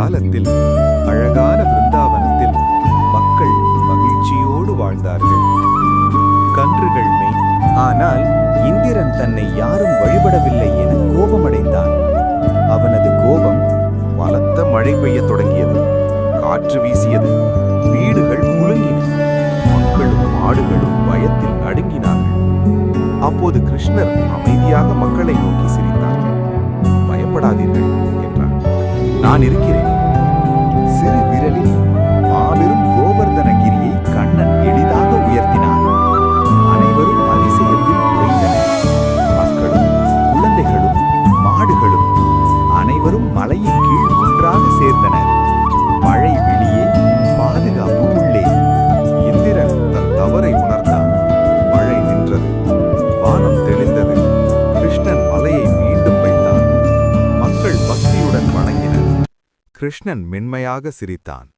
காலத்தில் அழகான பிருந்தாவனத்தில் மக்கள் மகிழ்ச்சியோடு வாழ்ந்தார்கள். கன்றுகள் மேய். ஆனால் இந்திரன் தன்னை யாரும் வழிபடவில்லை என கோபமடைந்தான். அவனது கோபம் பலத்த மழை பெய்யத் தொடங்கியது. காற்று வீசியது. வீடுகள் குலுங்கின. மக்களும் மாடுகளும் பயத்தில் நடுங்கினார்கள். அப்போது கிருஷ்ணர் அமைதியாக மக்களை நோக்கி சிரித்தார். பயப்படாதீர்கள் என்றார். நான் இருக்கிறேன். சிறு விரலில் மாபெரும் கோவர்தனகிரியை கண்ணன் எளிதாக உயர்த்தினார். அனைவரும் அதிசயத்தில் உறைந்தனர். மக்களும் குழந்தைகளும் மாடுகளும் அனைவரும் மலையின் கீழ் ஒன்றாக சேர்ந்தனர். மழை வெளியே, பாதுகாப்பு உள்ளே. இந்திரன் தன் தவறை உணர்ந்தான். மழை நின்றது. வானம் தெளிந்தது. கிருஷ்ணன் மலையை மீண்டும் வைத்தான். மக்கள் பக்தியுடன் வணங்கினர். கிருஷ்ணன் மென்மையாக சிரித்தான்.